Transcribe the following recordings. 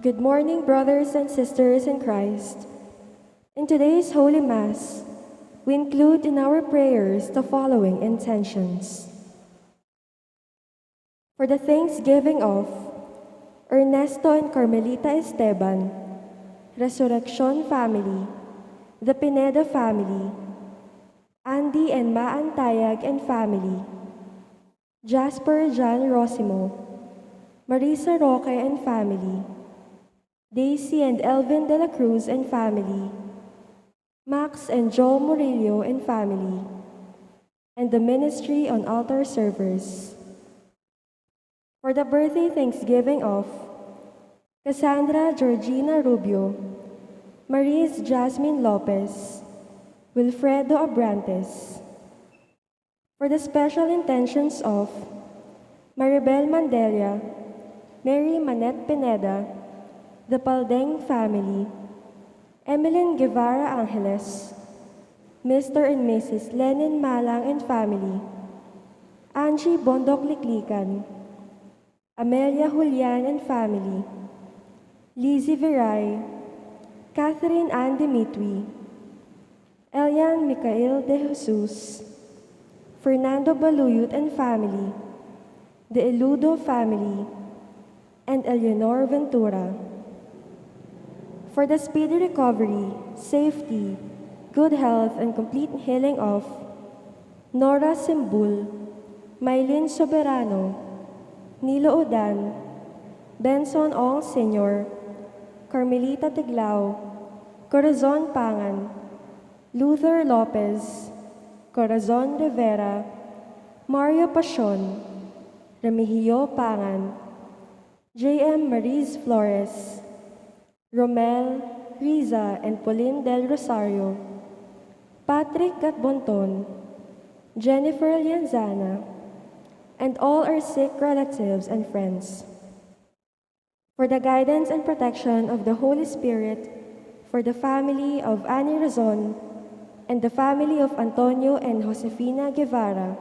Good morning, brothers and sisters in Christ. In today's Holy Mass, we include in our prayers the following intentions. For the thanksgiving of Ernesto and Carmelita Esteban, Resurrection Family, the Pineda family, Andy and Maan Tayag and family, Jasper John Rosimo, Marisa Roque and family, Daisy and Elvin de la Cruz and family, Max and Joel Murillo and family, and the ministry on altar servers. For the birthday thanksgiving of Cassandra Georgina Rubio, Maris Jasmine Lopez, Wilfredo Abrantes. For the special intentions of Maribel Mandela, Mary Manette Pineda, the Paldeng family, Emeline Guevara Angeles, Mr. and Mrs. Lenin Malang and family, Angie Bondok Liklikan, Amelia Julian and family, Lizzie Viray, Catherine Ann Dimitri, Elian Micael de Jesus, Fernando Baluyut and family, the Eludo family, and Eleanor Ventura. For the speedy recovery, safety, good health, and complete healing of Nora Simbul, Maylin Soberano, Nilo Udan, Benson Ong Sr., Carmelita Tiglao, Corazon Pangan, Luther Lopez, Corazon Rivera, Mario Pasion, Remigio Pangan, J.M. Mariz Flores, Romel, Riza, and Pauline Del Rosario, Patrick Gatbonton, Jennifer Lianzana, and all our sick relatives and friends. For the guidance and protection of the Holy Spirit, for the family of Annie Razon, and the family of Antonio and Josefina Guevara,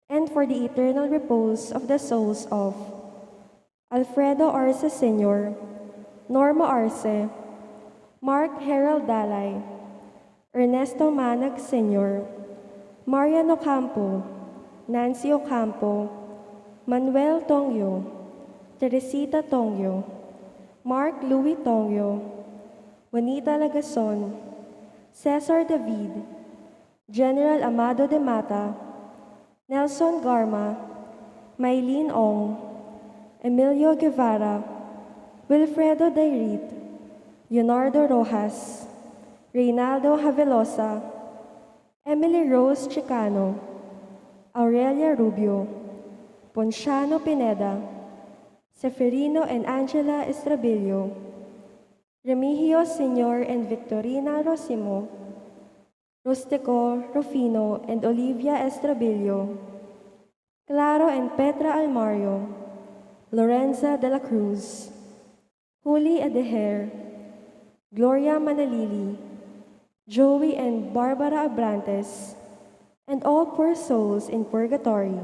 and for the eternal repose of the souls of Alfredo Arce Sr., Norma Arce, Mark Harold Dalay, Ernesto Manag Sr., Marian Ocampo, Nancy Ocampo, Manuel Tongyo, Teresita Tongyo, Mark Louis Tongyo, Juanita Lagason, Cesar David, General Amado de Mata, Nelson Garma, Maylene Ong, Emilio Guevara, Wilfredo Dairit, Leonardo Rojas, Reynaldo Havelosa, Emily Rose Chicano, Aurelia Rubio, Ponciano Pineda, Seferino and Angela Estrabillo, Remigio Sr. and Victorina Rosimo, Rustico, Rufino, and Olivia Estrabillo, Claro and Petra Almario, Lorenza de la Cruz, Juli Adeher, Gloria Manalili, Joey and Barbara Abrantes, and all poor souls in purgatory.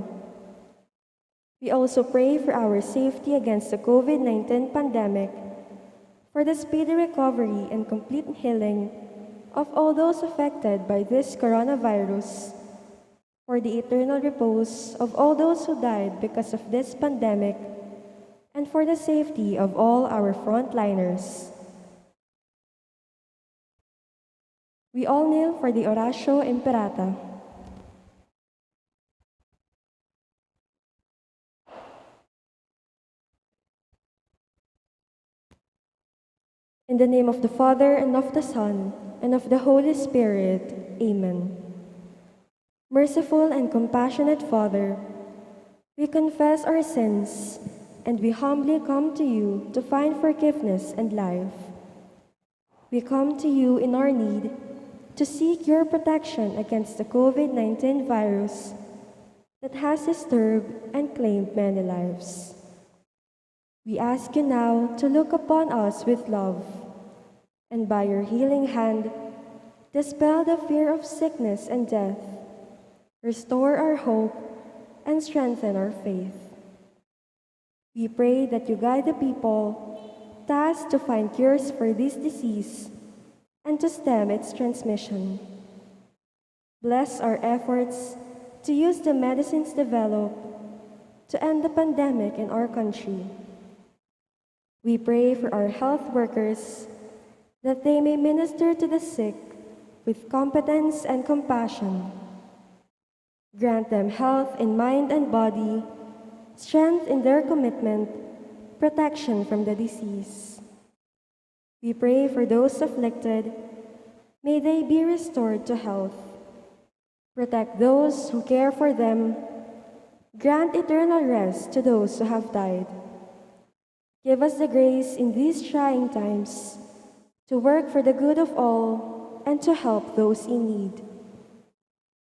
We also pray for our safety against the COVID-19 pandemic, for the speedy recovery and complete healing of all those affected by this coronavirus, for the eternal repose of all those who died because of this pandemic, and for the safety of all our frontliners. We all kneel for the Oratio Imperata. In the name of the Father, and of the Son, and of the Holy Spirit. Amen. Merciful and compassionate Father, we confess our sins, and we humbly come to you to find forgiveness and life. We come to you in our need to seek your protection against the COVID-19 virus that has disturbed and claimed many lives. We ask you now to look upon us with love, and by your healing hand, dispel the fear of sickness and death, restore our hope, and strengthen our faith. We pray that you guide the people tasked to find cures for this disease and to stem its transmission. Bless our efforts to use the medicines developed to end the pandemic in our country. We pray for our health workers that they may minister to the sick with competence and compassion. Grant them health in mind and body, strength in their commitment, protection from the disease. We pray for those afflicted. May they be restored to health. Protect those who care for them. Grant eternal rest to those who have died. Give us the grace in these trying times to work for the good of all and to help those in need.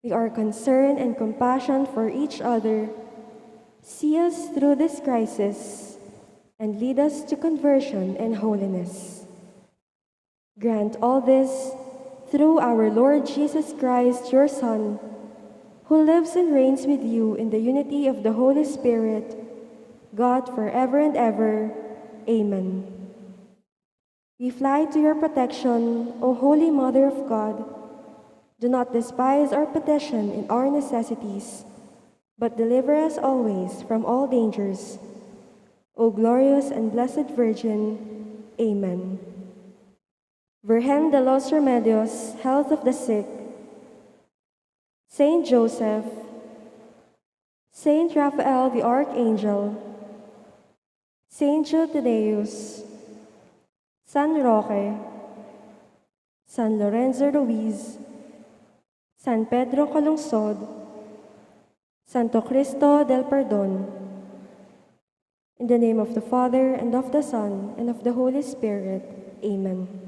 We are concerned and compassionate for each other. See us through this crisis and lead us to conversion and holiness. Grant all this through our Lord Jesus Christ, your Son, who lives and reigns with you in the unity of the Holy Spirit, God forever and ever. Amen. We fly to your protection, O Holy Mother of God. Do not despise our petition in our necessities, but deliver us always from all dangers. O glorious and blessed Virgin. Amen. Virgen de los Remedios, health of the sick, Saint Joseph, Saint Raphael the Archangel, Saint Jude Thaddeus, San Roque, San Lorenzo Ruiz, San Pedro Calungsod, Santo Cristo del Perdón. In the name of the Father, and of the Son, and of the Holy Spirit. Amen.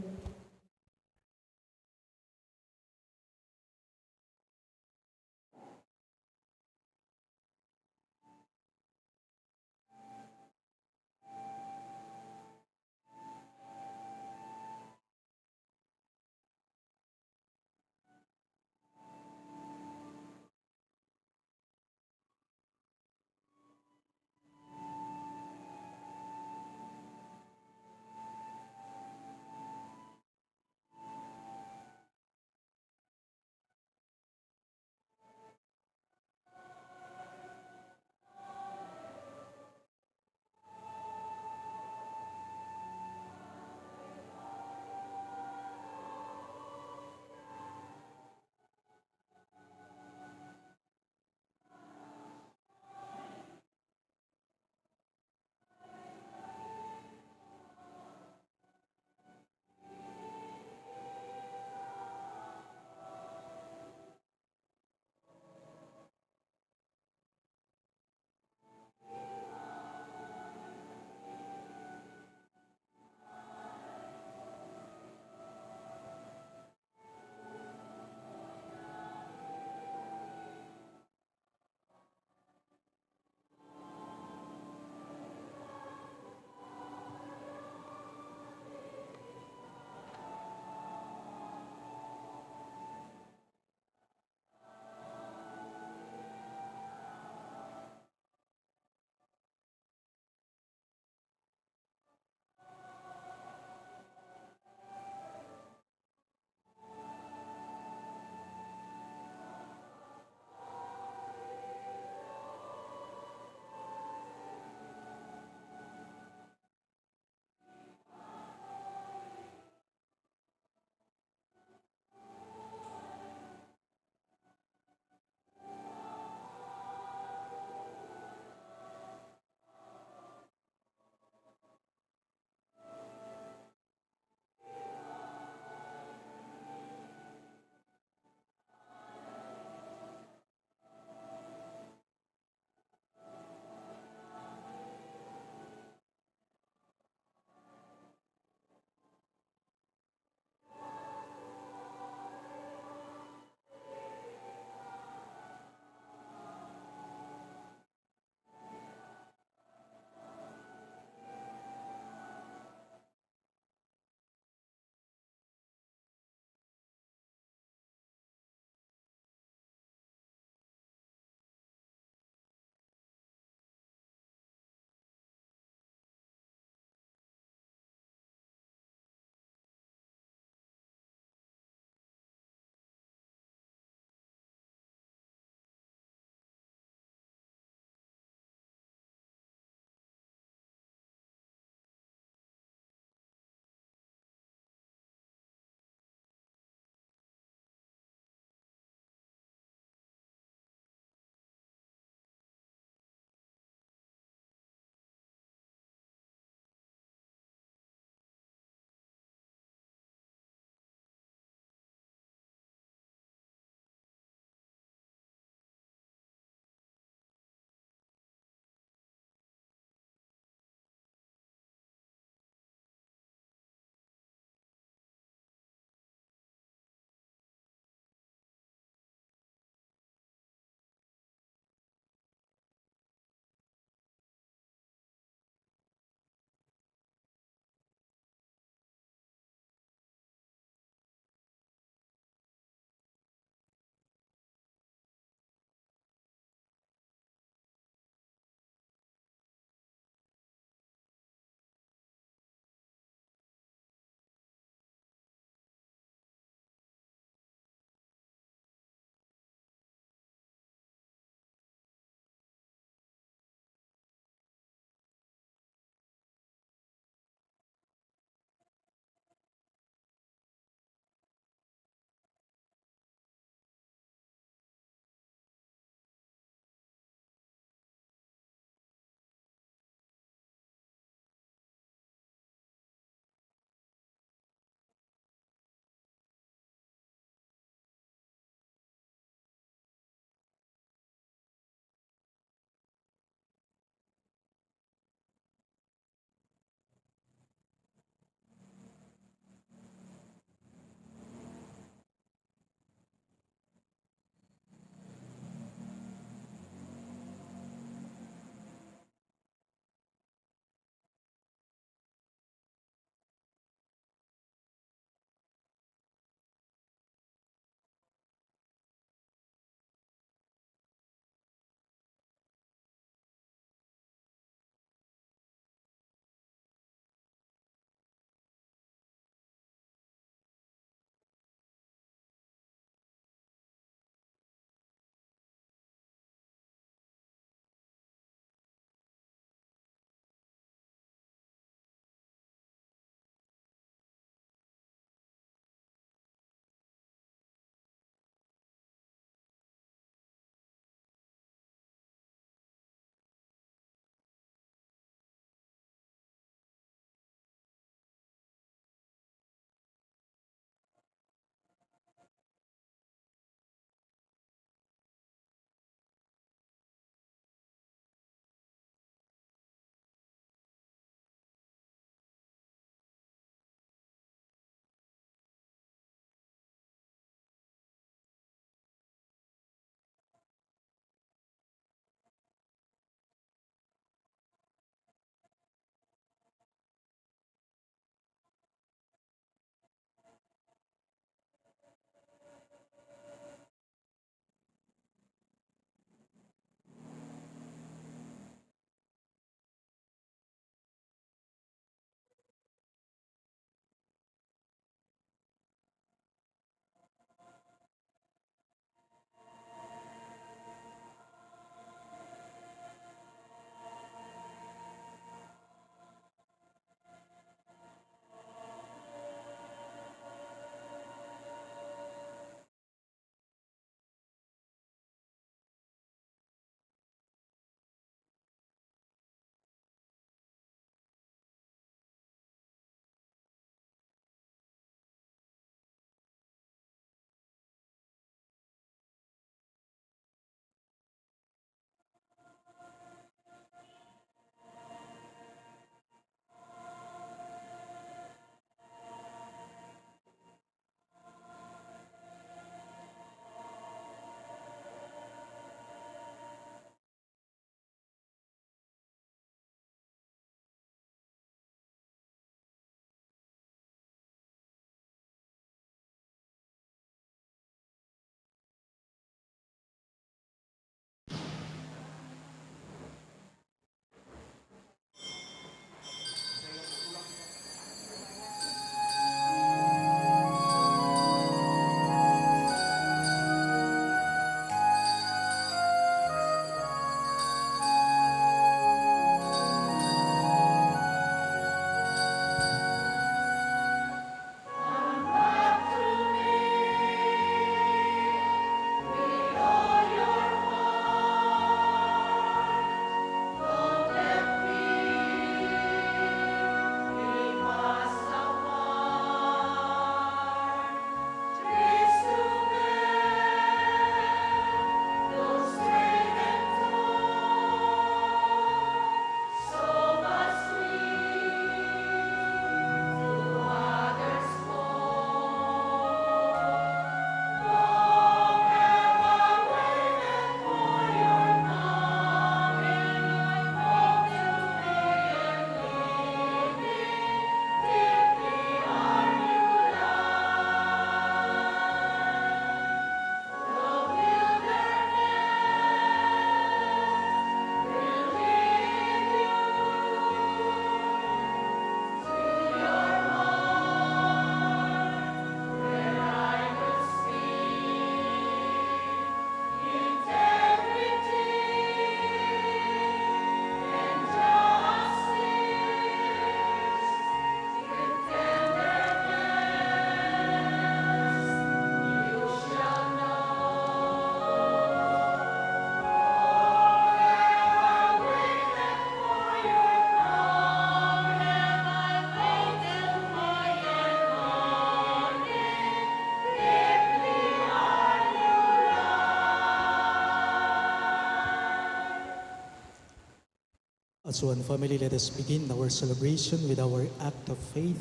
As one family, let us begin our celebration with our act of faith.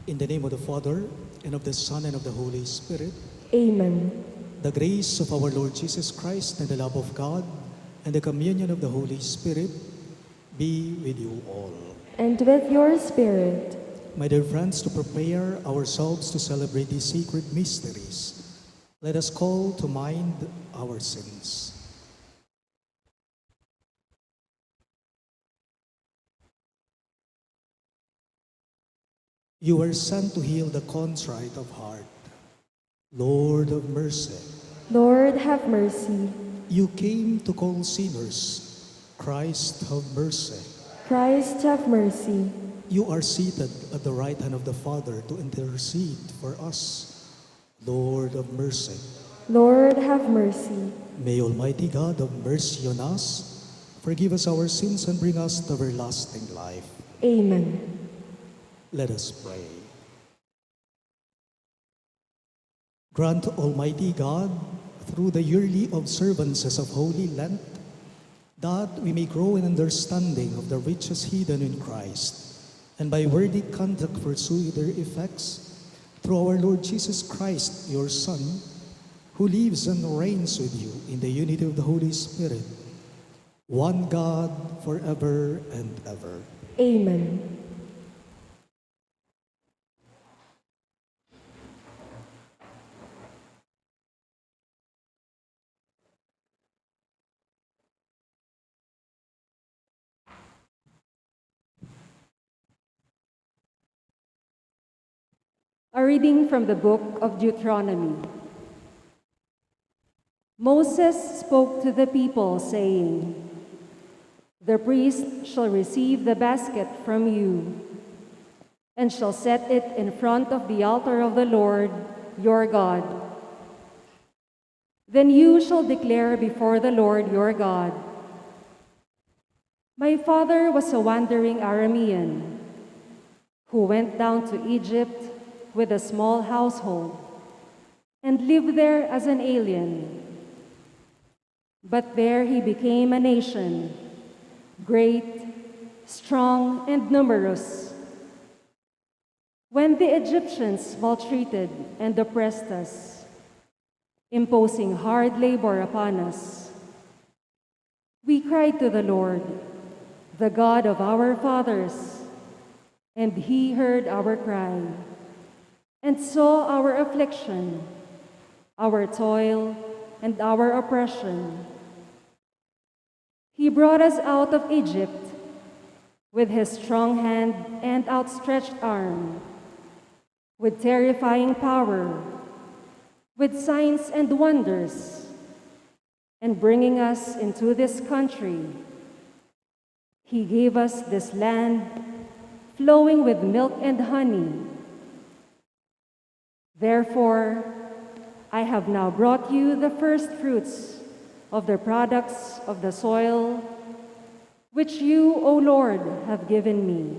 In the name of the Father, and of the Son, and of the Holy Spirit. Amen. The grace of our Lord Jesus Christ, and the love of God, and the communion of the Holy Spirit be with you all. And with your spirit. My dear friends, to prepare ourselves to celebrate these sacred mysteries, let us call to mind our sins. You were sent to heal the contrite of heart. Lord of mercy. Lord, have mercy. You came to call sinners. Christ, have mercy. Christ, have mercy. You are seated at the right hand of the Father to intercede for us. Lord of mercy. Lord, have mercy. May Almighty God have mercy on us, forgive us our sins, and bring us to everlasting life. Amen. Let us pray. Grant, Almighty God, through the yearly observances of Holy Lent, that we may grow in understanding of the riches hidden in Christ, and by worthy conduct pursue their effects, through our Lord Jesus Christ, your Son, who lives and reigns with you in the unity of the Holy Spirit, one God, forever and ever. Amen. A reading from the book of Deuteronomy. Moses spoke to the people, saying, "The priest shall receive the basket from you, and shall set it in front of the altar of the Lord your God. Then you shall declare before the Lord your God, 'My father was a wandering Aramean, who went down to Egypt with a small household, and lived there as an alien. But there he became a nation, great, strong, and numerous. When the Egyptians maltreated and oppressed us, imposing hard labor upon us, we cried to the Lord, the God of our fathers, and he heard our cry, and saw our affliction, our toil, and our oppression. He brought us out of Egypt with his strong hand and outstretched arm, with terrifying power, with signs and wonders, and bringing us into this country. He gave us this land flowing with milk and honey. Therefore, I have now brought you the first fruits of the products of the soil, which you, O Lord, have given me.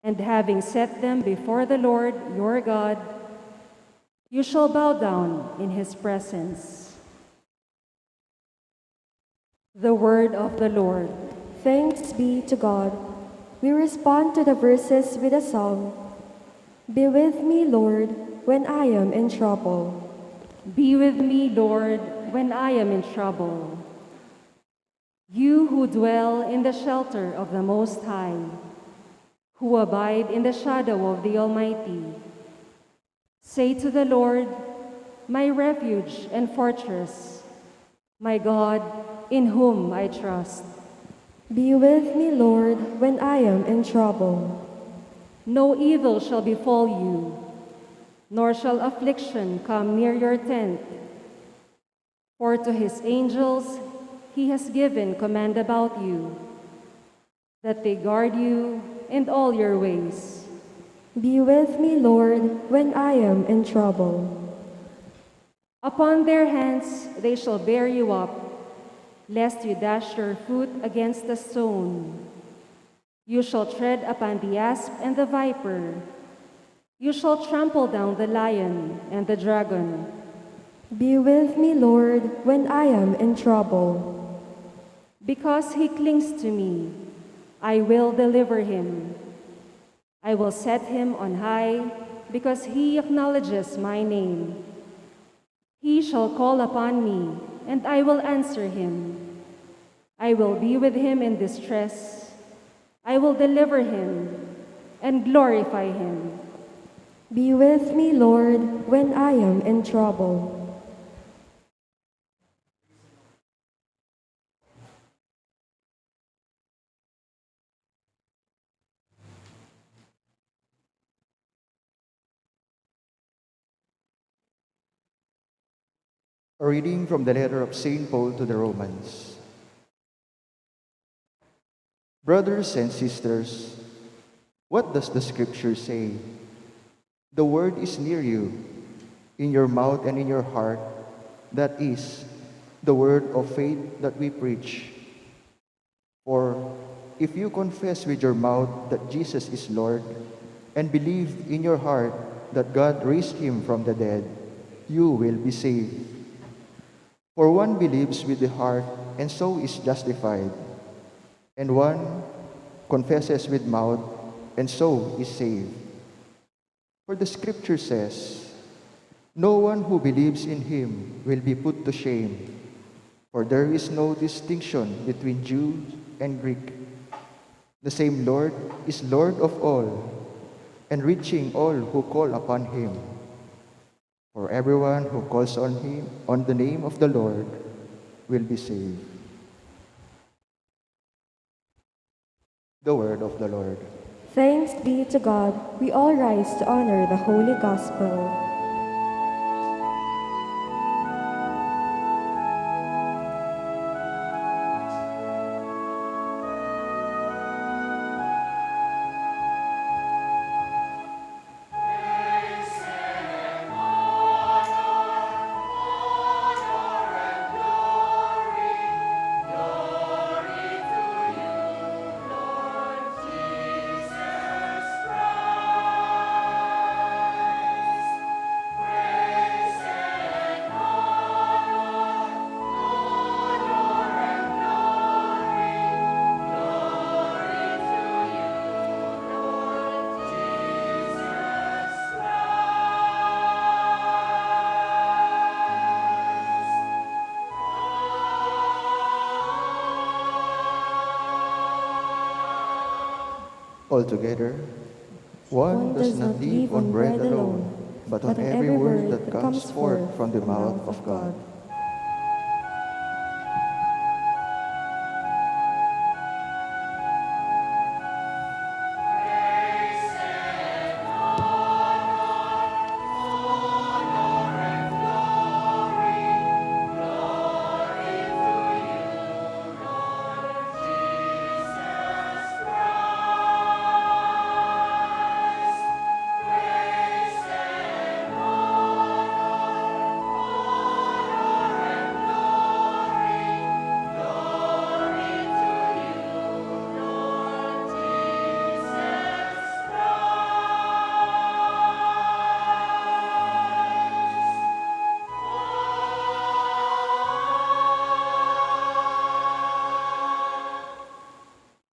And having set them before the Lord your God, you shall bow down in his presence." The word of the Lord. Thanks be to God. We respond to the verses with a song. Be with me, Lord, when I am in trouble. Be with me, Lord, when I am in trouble. You who dwell in the shelter of the Most High, who abide in the shadow of the Almighty, say to the Lord, my refuge and fortress, my God, in whom I trust. Be with me, Lord, when I am in trouble. No evil shall befall you, nor shall affliction come near your tent. For to his angels he has given command about you, that they guard you in all your ways. Be with me, Lord, when I am in trouble. Upon their hands they shall bear you up, lest you dash your foot against a stone. You shall tread upon the asp and the viper. You shall trample down the lion and the dragon. Be with me, Lord, when I am in trouble. Because he clings to me, I will deliver him. I will set him on high because he acknowledges my name. He shall call upon me, and I will answer him. I will be with him in distress. I will deliver him and glorify him. Be with me, Lord, when I am in trouble. A reading from the letter of St. Paul to the Romans. Brothers and sisters, what does the scripture say? The word is near you, in your mouth and in your heart, that is, the word of faith that we preach. For if you confess with your mouth that Jesus is Lord, and believe in your heart that God raised him from the dead, you will be saved. For one believes with the heart, and so is justified, and one confesses with mouth, and so is saved. For the scripture says, no one who believes in him will be put to shame, for there is no distinction between Jew and Greek. The same Lord is Lord of all, enriching all who call upon him. For everyone who calls on him, on the name of the Lord, will be saved. The word of the Lord. Thanks be to God. We all rise to honor the Holy Gospel. Altogether, one does not live on bread alone, but on every word that comes forth from the mouth of God.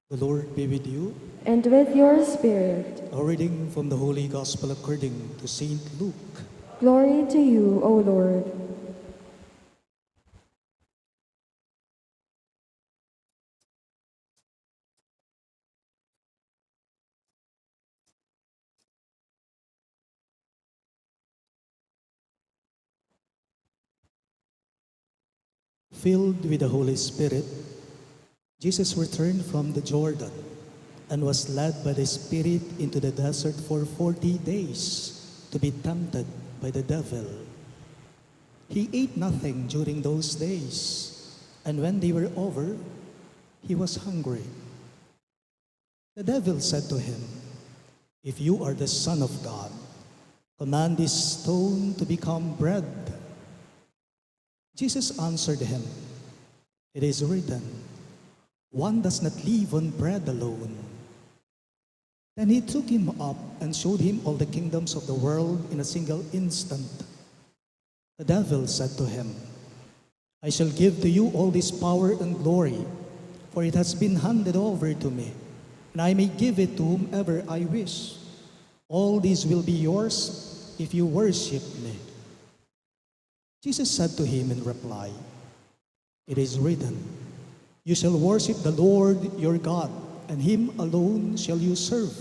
The Lord be with you. And with your spirit. A reading from the Holy Gospel according to St. Luke. Glory to you, O Lord. Filled with the Holy Spirit, Jesus returned from the Jordan and was led by the Spirit into the desert for 40 days to be tempted by the devil. He ate nothing during those days, and when they were over, he was hungry. The devil said to him, "If you are the Son of God, command this stone to become bread." Jesus answered him, "It is written, one does not live on bread alone." Then he took him up and showed him all the kingdoms of the world in a single instant. The devil said to him, "I shall give to you all this power and glory, for it has been handed over to me, and I may give it to whomever I wish. All these will be yours if you worship me." Jesus said to him in reply, "It is written, 'You shall worship the Lord your God, and him alone shall you serve.'"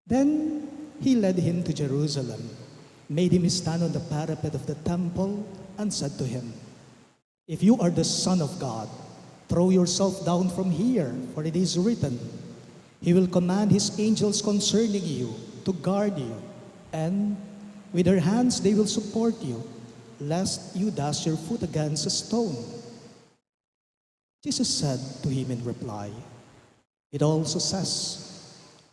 Then he led him to Jerusalem, made him stand on the parapet of the temple, and said to him, "If you are the Son of God, throw yourself down from here, for it is written, 'He will command his angels concerning you to guard you, and with their hands they will support you, lest you dash your foot against a stone.'" Jesus said to him in reply, "It also says,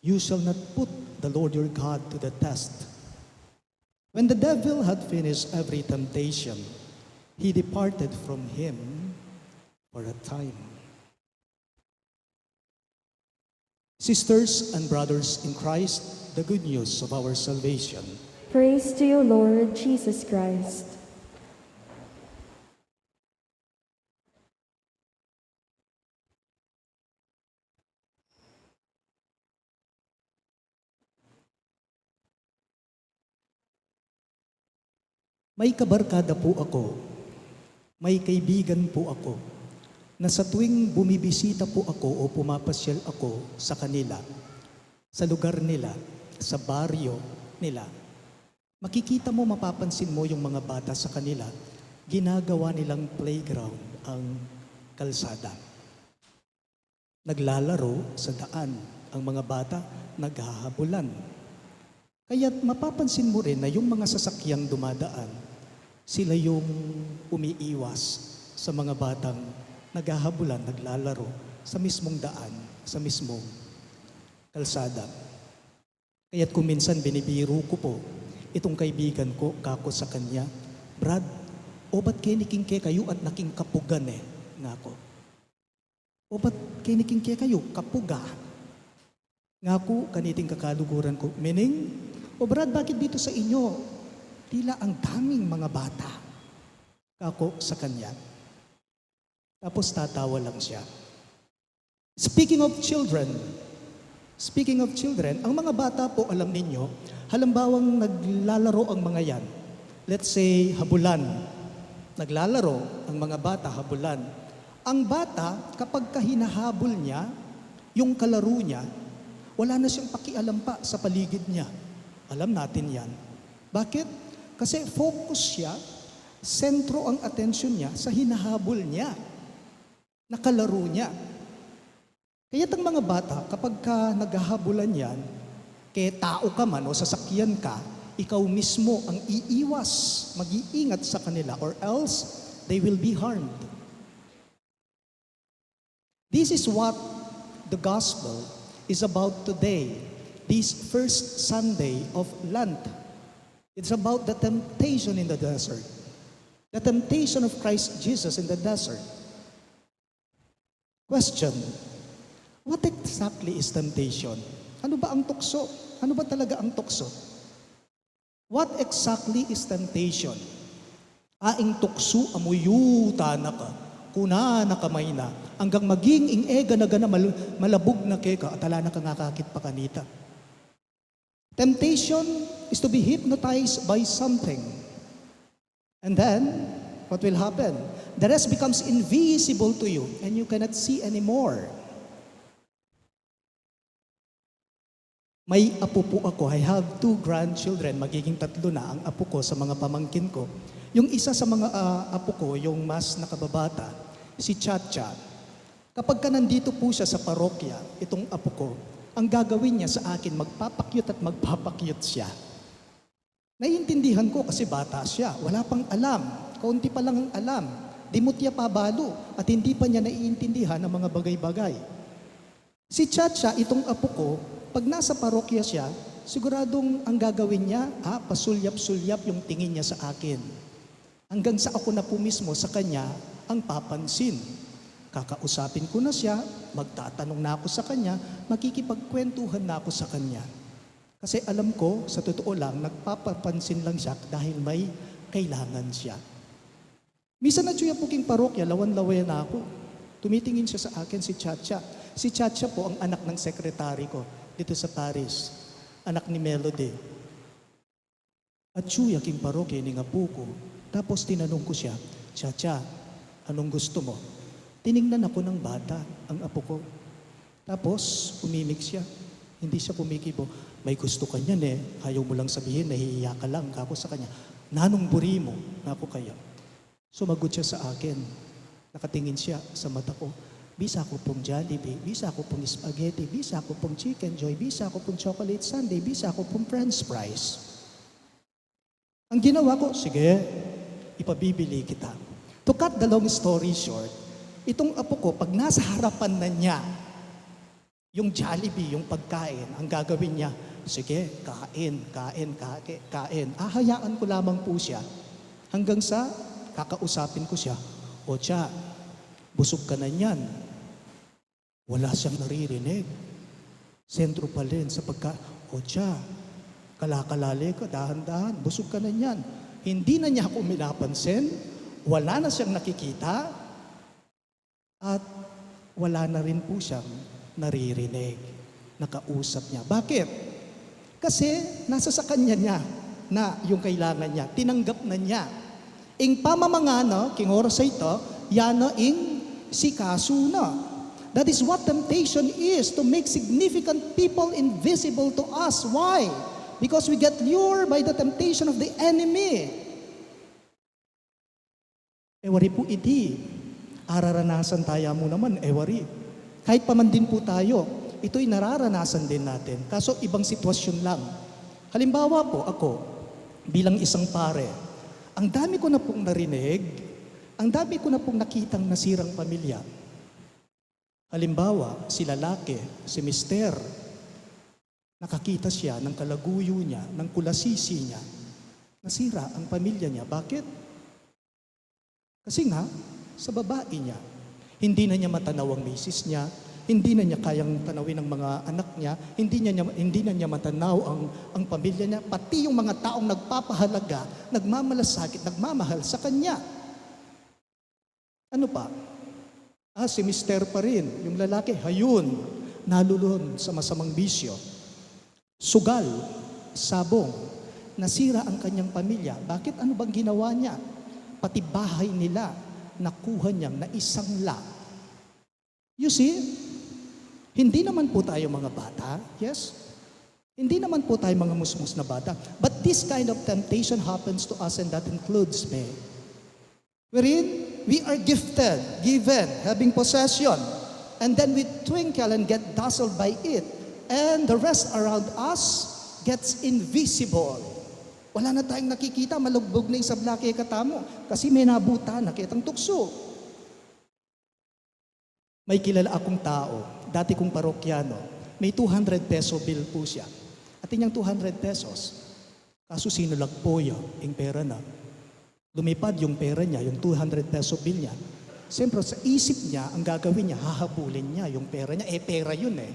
'You shall not put the Lord your God to the test.'" When the devil had finished every temptation, he departed from him for a time. Sisters and brothers in Christ, the good news of our salvation. Praise to you, Lord Jesus Christ. May kabarkada po ako, may kaibigan po ako, na sa tuwing bumibisita po ako o pumapasyal ako sa kanila, sa lugar nila, sa baryo nila, makikita mo, mapapansin mo yung mga bata sa kanila, ginagawa nilang playground ang kalsada. Naglalaro sa daan ang mga bata, naghahabulan. Kaya mapapansin mo rin na yung mga sasakyang dumadaan, sila yung umiiwas sa mga batang naghahabulan, naglalaro sa mismong daan, sa mismong kalsada. Kaya't kung minsan binibiro ko po, itong kaibigan ko, kako sa kanya, "Brad, o ba't kiniking kayo at naking kapugan nga ko? O ba't kiniking kayo, kapuga? Nga ko, kaniting kakaluguran ko, meaning, o Brad, bakit dito sa inyo? Tila ang daming mga bata." Kako sa kanya. Tapos tatawa lang siya. Speaking of children, ang mga bata po, alam ninyo, halimbawang naglalaro ang mga yan. Let's say, habulan. Naglalaro ang mga bata, habulan. Ang bata, kapag hinahabol niya, yung kalaro niya, wala na siyang pakialam pa sa paligid niya. Alam natin yan. Bakit? Kasi focus siya, sentro ang atensyon niya sa hinahabol niya, nakalaro niya. Kaya't ang mga bata, kapag naghahabulan yan, kaya tao ka man o sasakyan ka, ikaw mismo ang iiwas, mag-iingat sa kanila, or else they will be harmed. This is what the gospel is about today, this first Sunday of Lent. It's about the temptation in the desert. The temptation of Christ Jesus in the desert. Question, what exactly is temptation? Ano ba ang tukso? Ano ba talaga ang tukso? What exactly is temptation? Aing tukso amuyuta na ka, kuna na kamay na, hanggang maging ing-ega na gana malabog na keka, atala na kangakakit pa kanita. Temptation is to be hypnotized by something. And then, what will happen? The rest becomes invisible to you and you cannot see anymore. May apo po ako. I have 2 grandchildren. Magiging 3 na ang apo ko sa mga pamangkin ko. Yung isa sa mga apo ko, yung mas nakababata, si Chacha. Kapag ka nandito po siya sa parokya, itong apo ko, ang gagawin niya sa akin, magpapakyut at magpapakyut siya. Naiintindihan ko kasi bata siya. Wala pang alam. Kaunti pa lang ang alam. Dimutya pa balo at hindi pa niya naiintindihan ang mga bagay-bagay. Si Chacha, itong apo ko, pag nasa parokya siya, siguradong ang gagawin niya, pasulyap-sulyap yung tingin niya sa akin. Hanggang sa ako na po mismo sa kanya ang papansin. Kakausapin ko na siya, magtatanong na ako sa kanya, makikipagkwentuhan na ako sa kanya. Kasi alam ko, sa totoo lang, nagpapapansin lang siya dahil may kailangan siya. Misa na tsuya puking parokya, lawan-laway na ako. Tumitingin siya sa akin, si Chacha. Si Chacha po ang anak ng sekretary ko dito sa Parish. Anak ni Melody. At siya yaking parokya ni nga po ko. Tapos tinanong ko siya, Chacha, anong gusto mo? Tiningnan ako ng bata, ang apo ko. Tapos umimik siya. Hindi siya kumikibo. May gusto ka niyan eh. Ayaw mo lang sabihin, nahihiya ka lang. Kako sa kanya, nanong buri mo? Ako kaya. Sumagot siya sa akin. Nakatingin siya sa mata ko. Bisa ko pong Jollibee, bisa ko pong spaghetti, bisa ko pong chicken joy, bisa ko pong chocolate sundae, bisa ko pong french fries. Ang ginawa ko, sige, ipabibili kita. To cut the long story short, itong apo ko, pag nasa harapan na niya, yung Jollibee, yung pagkain, ang gagawin niya, sige, kain. Ahayaan ko lamang po siya hanggang sa kakausapin ko siya, o tiya, busog ka na niyan. Wala siyang naririnig. Sentro pa rin sa o tiya, kalakalali ka, dahan-dahan, busog ka na niyan. Hindi na niya ako minapansin, wala na siyang nakikita, at wala na rin po siyang naririnig. Nakausap niya. Bakit? Kasi nasa sa kanya niya na yung kailangan niya. Tinanggap na niya. Ing pamamangano, king oras ito, yano ing sikaso na. That is what temptation is, to make significant people invisible to us. Why? Because we get lured by the temptation of the enemy. Ewari po iti. Araranasan tayo mo naman, ewari. Kahit pa man din po tayo, ito'y nararanasan din natin. Kaso ibang sitwasyon lang. Halimbawa po ako, bilang isang pare, ang dami ko na pong narinig, ang dami ko na pong nakitang nasirang pamilya. Halimbawa, si lalaki, si mister, nakakita siya ng kalaguyo niya, ng kulasisi niya, nasira ang pamilya niya. Bakit? Kasi nga, sa babae niya, hindi na niya matanaw ang misis niya, hindi na niya kayang tanawin ang mga anak niya, hindi na niya matanaw ang pamilya niya, pati yung mga taong nagpapahalaga, nagmamalasakit, nagmamahal sa kanya. Ano pa? Si mister pa rin, yung lalaki, hayun, nalulun sa masamang bisyo. Sugal, sabong, nasira ang kanyang pamilya. Bakit? Ano bang ginawa niya? Pati bahay nila, nakuha niyang naisangla. You see, hindi naman po tayo mga bata, yes? Hindi naman po tayo mga musmus na bata. But this kind of temptation happens to us, and that includes me. Wherein we are gifted, given, having possession, and then we twinkle and get dazzled by it, and the rest around us gets invisible. Wala na tayong nakikita, malugbog na yung sablaki katamo, kasi may nabuta, nakitang tukso. May kilala akong tao, dati kong parokyano, may 200 peso bill po siya. At inyang 200 pesos, kaso sinulag po yung pera na. Lumipad yung pera niya, yung 200 peso bill niya. Siyempre sa isip niya, ang gagawin niya, hahabulin niya yung pera niya. Pera yun eh.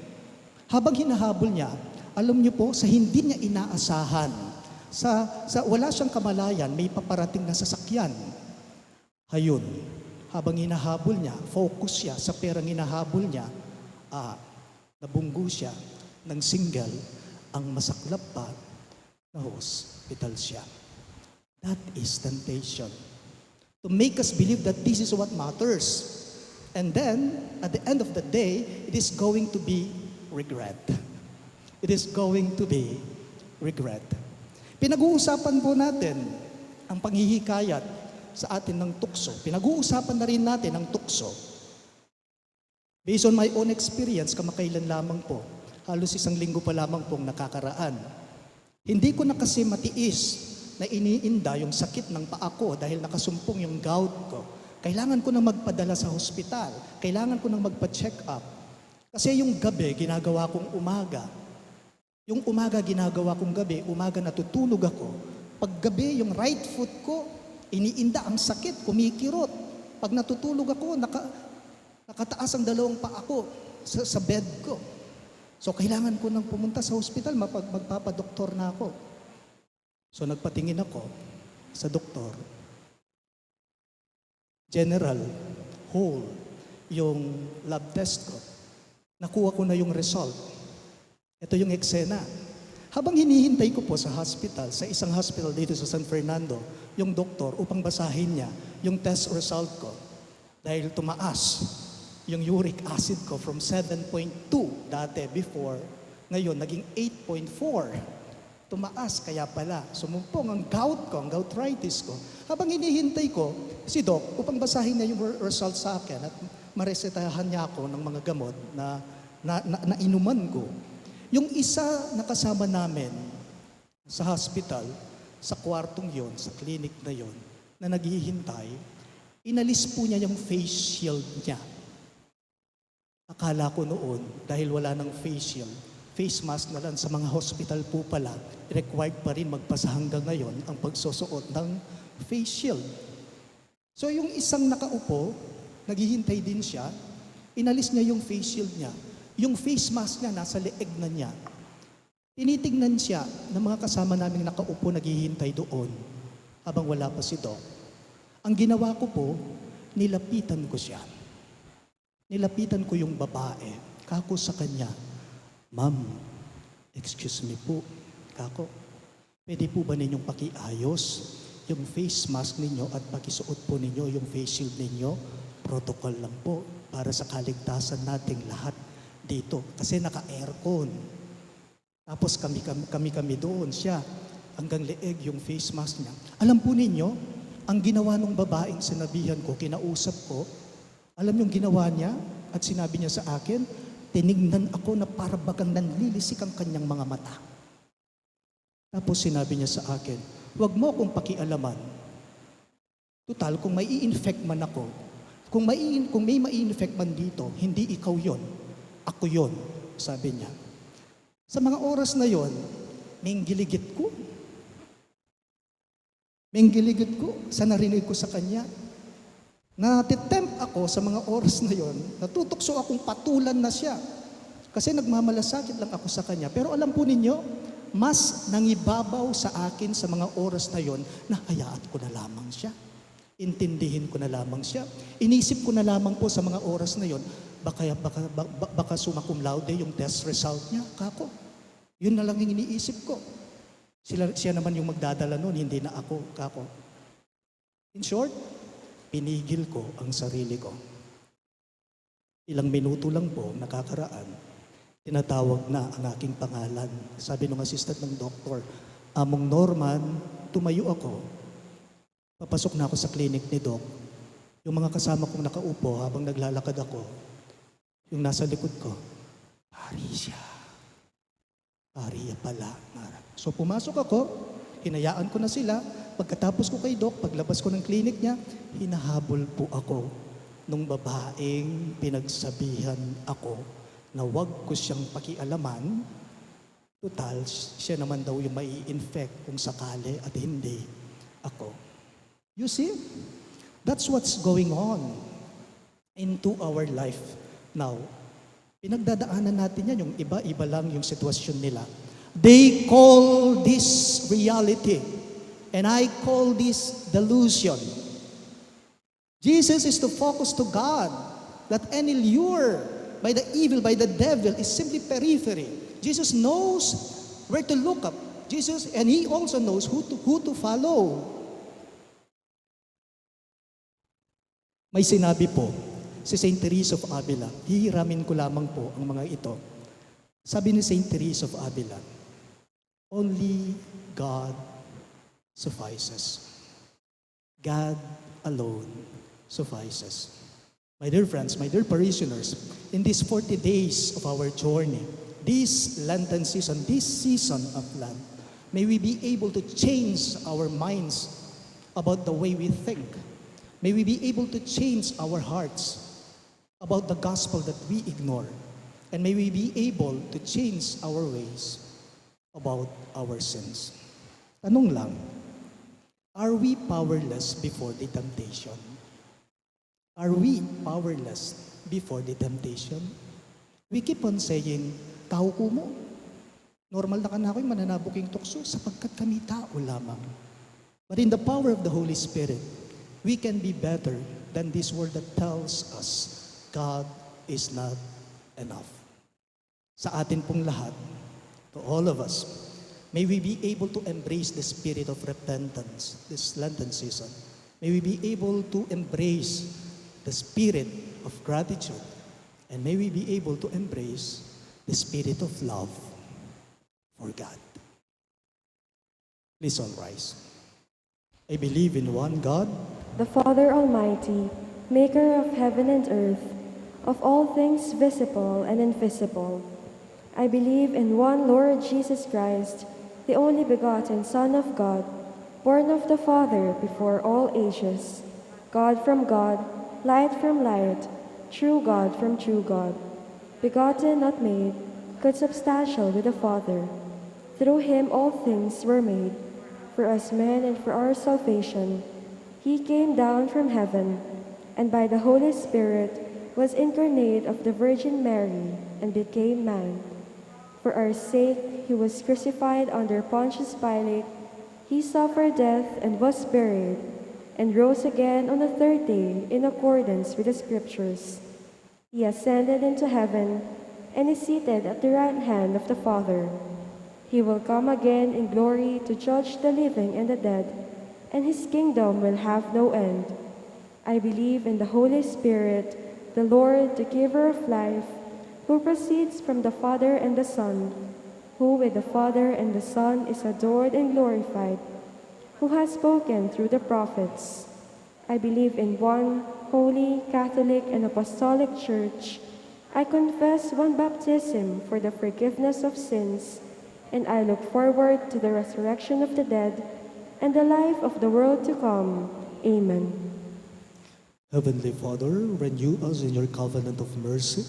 Habang hinahabol niya, alam niyo po, sa hindi niya inaasahan, sa wala siyang kamalayan, may paparating na sasakyan. Hayun, habang hinahabol niya, focus siya sa perang hinahabol niya, nabunggo siya ng single, ang masaklap pa, na hospital siya. That is temptation. To make us believe that this is what matters. And then, at the end of the day, it is going to be regret. It is going to be regret. Pinag-uusapan po natin ang panghihikayat sa atin ng tukso. Pinag-uusapan na rin natin ang tukso. Based on my own experience, kamakailan lamang po, halos 1 linggo pa lamang pong nakakaraan. Hindi ko na kasi matiis na iniinda yung sakit ng paa ko dahil nakasumpong yung gout ko. Kailangan ko na magpadala sa hospital. Kailangan ko na magpa-check up. Kasi yung gabi, ginagawa kong umaga. Yung umaga, ginagawa kong gabi. Umaga, natutulog ako. Pag gabi, yung right foot ko, iniinda ang sakit, kumikirot. Pag natutulog ako, nakataas ang 2 paa ko sa bed ko. So, kailangan ko nang pumunta sa hospital, magpapadoktor na ako. So nagpatingin ako sa doktor. General, whole, yung lab test ko. Nakuha ko na yung result. Ito yung eksena. Habang hinihintay ko po sa hospital, sa isang hospital dito sa San Fernando, yung doktor upang basahin niya yung test result ko. Dahil tumaas yung uric acid ko from 7.2 dati before, ngayon naging 8.4. Tumaas, kaya pala sumumpong ang gout ko, ang goutritis ko. Habang hinihintay ko si Doc upang basahin niya yung result sa akin at maresetahan niya ako ng mga gamot na inuman ko. Yung isa na kasama namin sa hospital, sa kwartong yon, sa clinic na yon, na naghihintay, inalis po niya yung face shield niya. Akala ko noon, dahil wala ng face shield, face mask na lang sa mga hospital po pala, required pa rin magpasa hanggang ngayon ang pagsusuot ng face shield. So yung isang nakaupo, naghihintay din siya, inalis niya yung face shield niya. Yung face mask niya nasa leeg na niya. Tinitignan siya ng mga kasama naming nakaupo naghihintay doon habang wala pa si Doc. Ang ginawa ko po, nilapitan ko siya. Nilapitan ko yung babae. Kako sa kanya, "Ma'am, excuse me po. Kako, pwede po ba ninyong pakiayos yung face mask ninyo at pakisuot po ninyo yung face shield ninyo? Protocol lang po para sa kaligtasan nating lahat dito." Kasi naka-aircon. Tapos kami doon, siya hanggang leeg yung face mask niya. Alam po ninyo, ang ginawa ng babaeng sinabihan ko, kinausap ko, alam yung ginawa niya at sinabi niya sa akin, tinignan ako na para bagang nanlilisik ang kanyang mga mata. Tapos sinabi niya sa akin, "Huwag mo akong pakialaman. Tutal, kung may i-infect man ako, kung may ma-infect man dito, hindi ikaw yon. Ako yon," sabi niya. Sa mga oras na yon, menggiligit ko sa narinig ko sa kanya. Natitempt ako sa mga oras na yon, natutokso akong patulan na siya. Kasi nagmamalasakit lang ako sa kanya. Pero alam po ninyo, mas nangibabaw sa akin sa mga oras na yon na hayaan ko na lamang siya. Intindihin ko na lamang siya. Inisip ko na lamang po sa mga oras na yon, baka summa cum laude yung test result niya. Kako, yun na lang yung iniisip ko. Siya naman yung magdadala noon, hindi na ako. Kako. In short, pinigil ko ang sarili ko. Ilang minuto lang po nakakaraan, tinatawag na ang aking pangalan. Sabi ng assistant ng doktor, "Among Norman," tumayo ako. Papasok na ako sa clinic ni Doc. Yung mga kasama kong nakaupo habang naglalakad ako, yung nasa likod ko, "Parisha. Pariya pala." So pumasok ako, hinayaan ko na sila. Pagkatapos ko kay Doc, paglabas ko ng clinic niya, hinahabol po ako nung babaeng pinagsabihan ako na wag ko siyang pakialaman. Total, siya naman daw yung mai-infect kung sakali at hindi ako. You see? That's what's going on into our life now. Pinagdadaanan natin yan, yung iba-iba lang yung sitwasyon nila. They call this reality, and I call this delusion. Jesus is to focus to God, that any lure by the evil, by the devil, is simply periphery. Jesus knows where to look up. Jesus, and He also knows who to follow. May sinabi po si Saint Teresa of Avila, hihiramin ko lamang po ang mga ito. Sabi ni Saint Teresa of Avila, "Only God suffices. God alone suffices." My dear friends, my dear parishioners, in these 40 days of our journey, this Lenten season, this season of Lent, may we be able to change our minds about the way we think. May we be able to change our hearts about the gospel that we ignore. And may we be able to change our ways about our sins. Tanong lang, are we powerless before the temptation? Are we powerless before the temptation? We keep on saying, "Tao ko mo. Normal na ka na ako'y mananabuking tukso sapagkat kami tao lamang." But in the power of the Holy Spirit, we can be better than this word that tells us, God is not enough. Sa atin pong lahat, to all of us, may we be able to embrace the spirit of repentance this Lenten season. May we be able to embrace the spirit of gratitude. And may we be able to embrace the spirit of love for God. Please all rise. I believe in one God, the Father Almighty, maker of heaven and earth, of all things visible and invisible. I believe in one Lord Jesus Christ, the only begotten Son of God, born of the Father before all ages, God from God, light from light, true God from true God, begotten, not made, consubstantial with the Father. Through him all things were made. For us men and for our salvation, he came down from heaven, and by the Holy Spirit was incarnate of the Virgin Mary and became man. For our sake he was crucified under Pontius Pilate. He suffered death and was buried, and rose again on the third day in accordance with the Scriptures. He ascended into heaven and is seated at the right hand of the Father. He will come again in glory to judge the living and the dead, and his kingdom will have no end. I believe in the Holy Spirit, the Lord, the giver of life, who proceeds from the Father and the Son, who with the Father and the Son is adored and glorified, who has spoken through the prophets. I believe in one holy, Catholic, and Apostolic Church. I confess one baptism for the forgiveness of sins, and I look forward to the resurrection of the dead and the life of the world to come. Amen. Heavenly Father, renew us in your covenant of mercy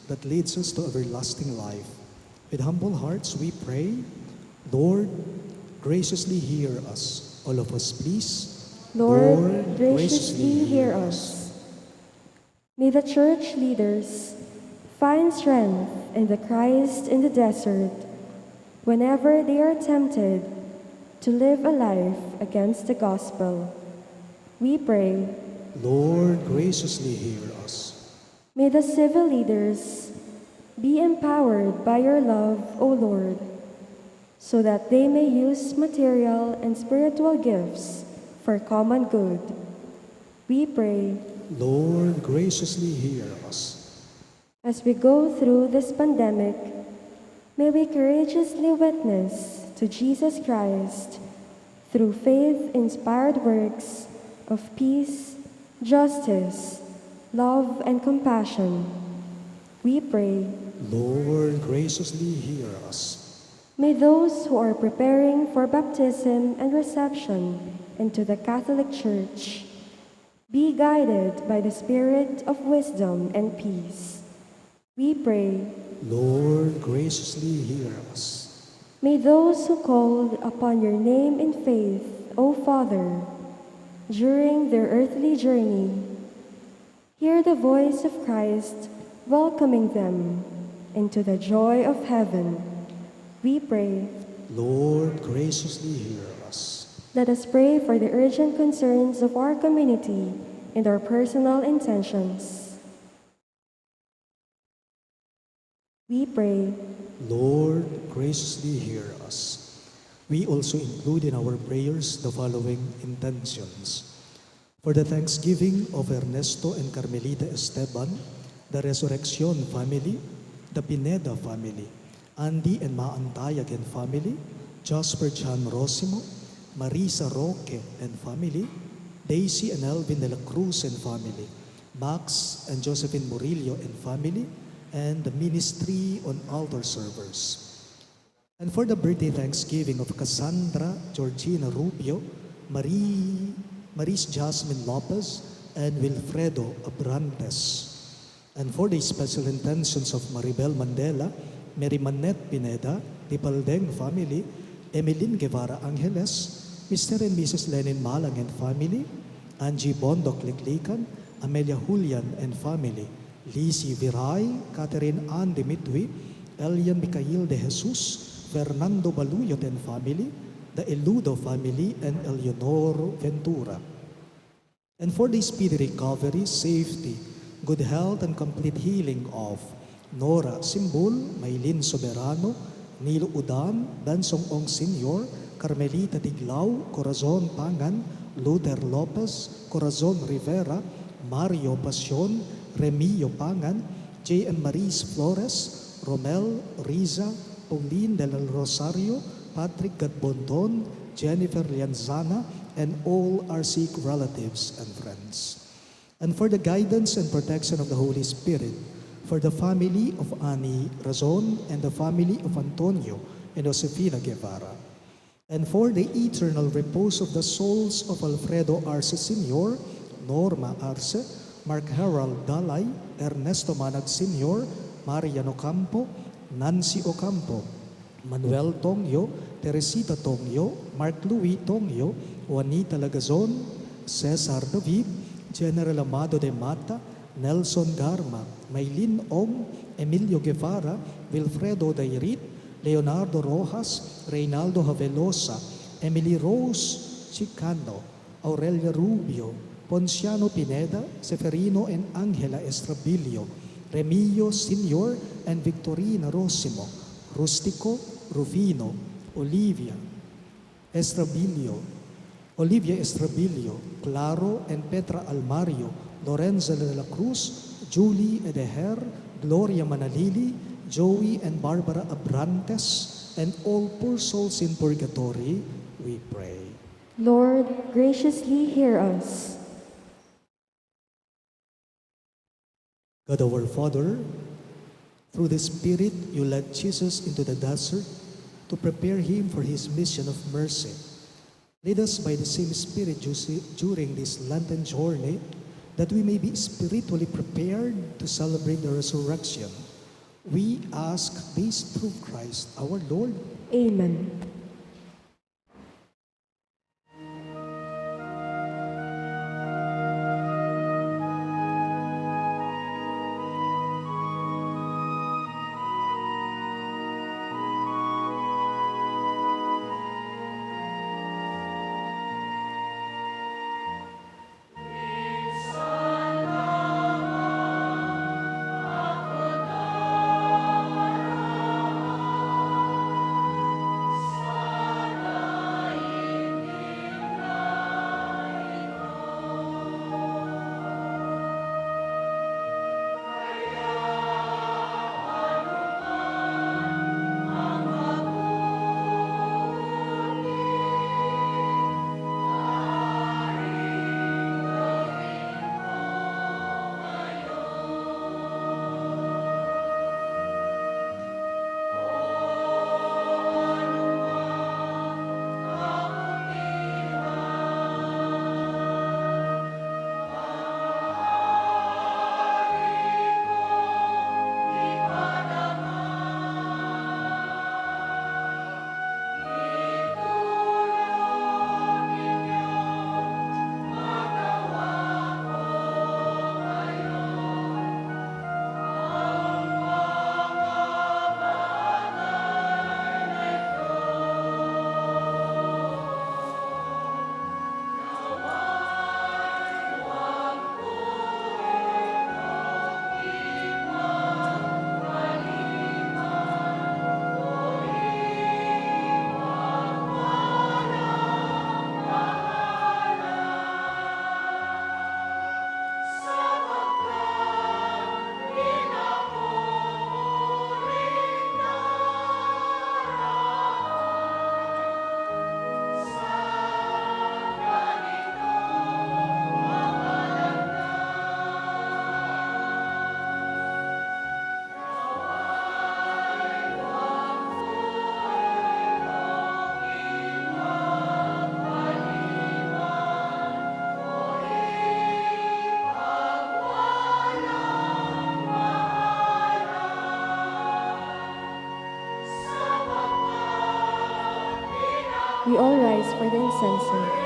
that leads us to everlasting life. With humble hearts we pray, Lord, graciously hear us. All of us, please. Lord, graciously hear us. May the church leaders find strength in the Christ in the desert whenever they are tempted to live a life against the gospel. We pray, Lord, graciously hear us. may the civil leaders be empowered by your love, O Lord, so that they may use material and spiritual gifts for common good. We pray, Lord, graciously hear us. as we go through this pandemic, may we courageously witness to Jesus Christ through faith-inspired works of peace, justice, love, and compassion. We pray, Lord, graciously hear us. may those who are preparing for baptism and reception into the Catholic Church be guided by the spirit of wisdom and peace. We pray, Lord, graciously hear us. may those who called upon your name in faith, O Father, during their earthly journey, hear the voice of Christ welcoming them into the joy of heaven. We pray, Lord, graciously hear us. let us pray for the urgent concerns of our community and our personal intentions. We pray, Lord, graciously hear us. We also include in our prayers the following intentions. For the thanksgiving of Ernesto and Carmelita Esteban, the Resurrection family, the Pineda family, Andy and Maantayagan family, Jasper Chan Rosimo, Marisa Roque and family, Daisy and Elvin de la Cruz and family, Max and Josephine Murillo and family, and the ministry on altar servers. And for the birthday thanksgiving of Cassandra Georgina Rubio, Maris Jasmine Lopez, and Wilfredo Abrantes. And for the special intentions of Maribel Mandela, Mary Manette Pineda, the Paldeng family, Emeline Guevara Angeles, Mr. and Mrs. Lenin Malang and family, Angie Bondok Liklikan, Amelia Julian and family, Lizzie Viray, Catherine Ann de Mitwi, Elian Micael de Jesus, Fernando Baluyot and family, the Eludo family, and Eleonor Ventura. And for the speedy recovery, safety, good health and complete healing of Nora Simbul, Maylin Soberano, Nilo Udan, Dansong Ong Senior, Carmelita Tiglao, Corazon Pangan, Luther Lopez, Corazon Rivera, Mario Pasion, Remio Pangan, J.M. Maris Flores, Romel Riza, Pauline del Rosario, Patrick Gadbonton, Jennifer Lianzana, and all our sick relatives and friends. And for the guidance and protection of the Holy Spirit, for the family of Ani Razon and the family of Antonio and Josefina Guevara, and for the eternal repose of the souls of Alfredo Arce Sr., Norma Arce, Mark Harold Dalay, Ernesto Manag Sr., Marian Ocampo, Nancy Ocampo, Manuel Tongyo, Teresita Tongyo, Mark Louis Tongyo, Juanita Lagazon, Cesar David, General Amado de Mata, Nelson Garma, Maylin Ong, Emilio Guevara, Wilfredo Dairit, Leonardo Rojas, Reynaldo Havelosa, Emily Rose Chicano, Aurelia Rubio, Ponciano Pineda, Seferino and Angela Estrabilio, Remillo Senior and Victorina Rosimo, Rustico, Rufino, Olivia Estrabilio, Claro and Petra Almario, Lorenza de la Cruz, Julie Edeher, Gloria Manalili, Joey and Barbara Abrantes, and all poor souls in purgatory, we pray. Lord, graciously hear us. God our Father, through the Spirit you led Jesus into the desert to prepare him for his mission of mercy. Lead us by the same Spirit during this Lenten journey, that we may be spiritually prepared to celebrate the resurrection. We ask this through Christ our Lord. Amen. We all rise for the incense.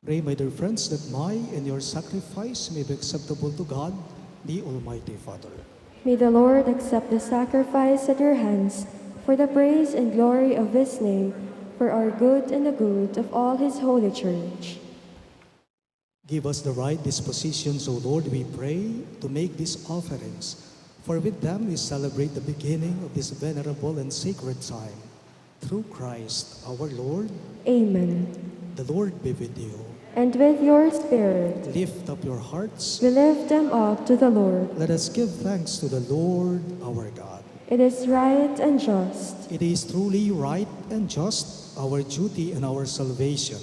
Pray, my dear friends, that my and your sacrifice may be acceptable to God, the Almighty Father. May the Lord accept the sacrifice at your hands for the praise and glory of his name, for our good and the good of all his holy church. Give us the right dispositions, O Lord, we pray, to make these offerings, for with them we celebrate the beginning of this venerable and sacred time. Through Christ our Lord. Amen. The Lord be with you. And with your spirit, Lift up your hearts. we lift them up to the Lord. Let us give thanks to the Lord our God. It is right and just. It is truly right and just, our duty and our salvation,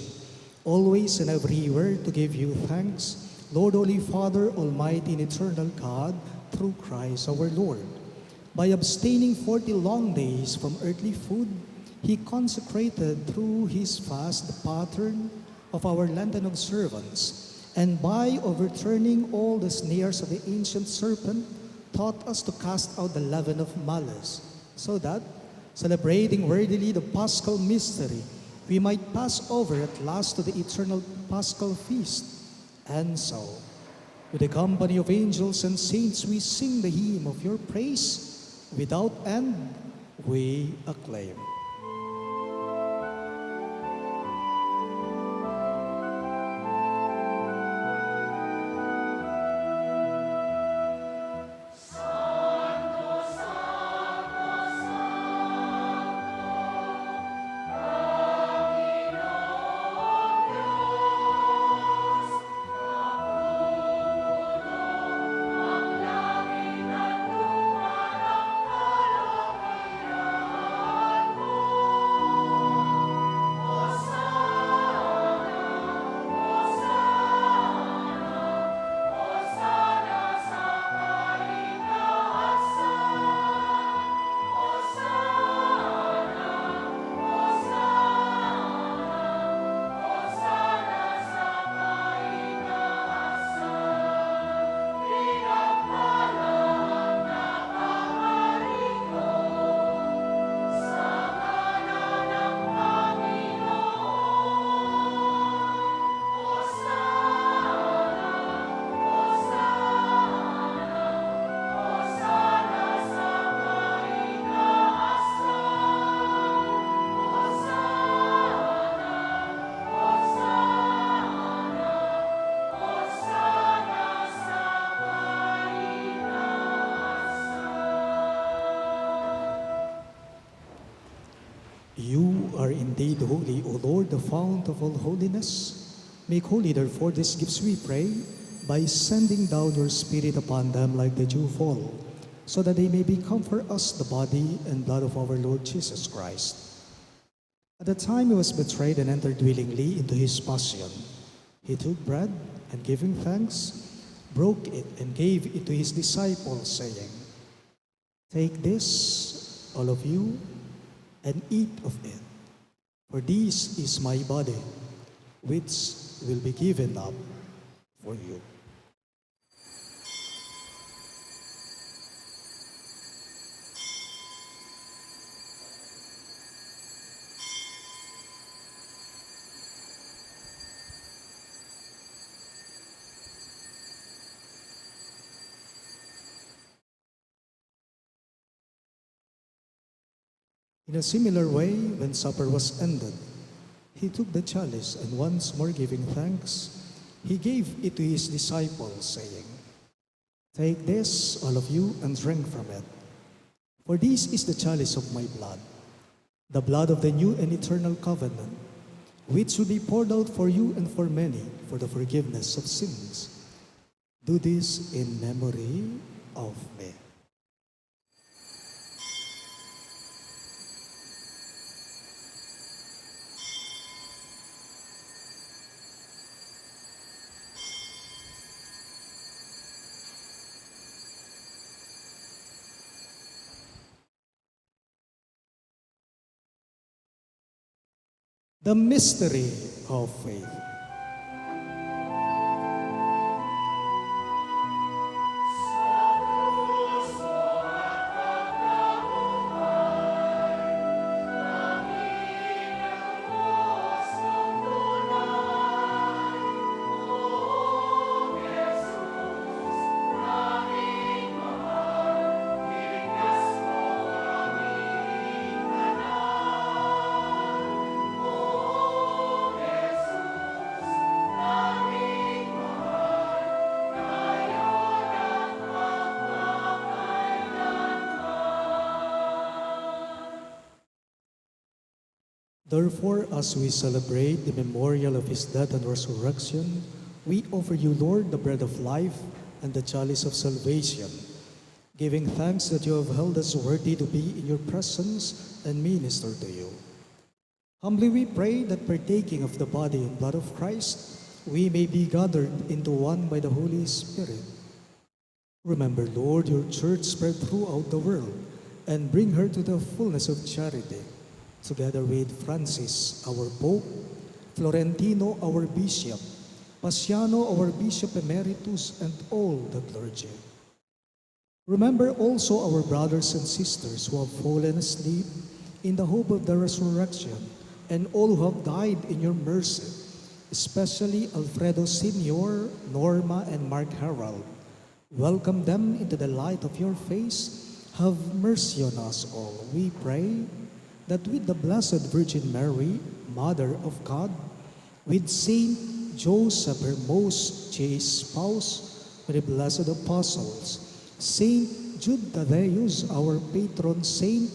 always and everywhere to give you thanks, Lord, Holy Father, Almighty and Eternal God, through Christ our Lord. By abstaining 40 long days from earthly food, he consecrated through his fast the pattern of our Lenten observance, and by overturning all the snares of the ancient serpent, taught us to cast out the leaven of malice, so that, celebrating worthily the Paschal mystery, we might pass over at last to the eternal Paschal feast. And so, with the company of angels and saints, we sing the hymn of your praise. Without end, we acclaim. You are indeed holy, O Lord, the fount of all holiness. Make holy, therefore, these gifts, we pray, by sending down your Spirit upon them like the dewfall, so that they may become for us the body and blood of our Lord Jesus Christ. At the time he was betrayed and entered willingly into his passion, he took bread and, giving thanks, broke it and gave it to his disciples, saying, "Take this, all of you, and eat of it, for this is my body, which will be given up for you." In a similar way, when supper was ended, he took the chalice and, once more giving thanks, he gave it to his disciples, saying, "Take this, all of you, and drink from it. For this is the chalice of my blood, the blood of the new and eternal covenant, which will be poured out for you and for many for the forgiveness of sins. Do this in memory of me." The mystery of faith. Therefore, as we celebrate the memorial of his death and resurrection, we offer you, Lord, the bread of life and the chalice of salvation, giving thanks that you have held us worthy to be in your presence and minister to you. Humbly we pray that partaking of the body and blood of Christ, we may be gathered into one by the Holy Spirit. Remember, Lord, your church spread throughout the world, and bring her to the fullness of charity, together with Francis, our Pope, Florentino, our Bishop, Paciano, our Bishop Emeritus, and all the clergy. Remember also our brothers and sisters who have fallen asleep in the hope of the resurrection, and all who have died in your mercy, especially Alfredo Sr., Norma, and Mark Harold. Welcome them into the light of your face. Have mercy on us all, we pray, that with the Blessed Virgin Mary, Mother of God, with Saint Joseph, her most chaste spouse, with the blessed apostles, Saint Jude Thaddeus, our patron saint,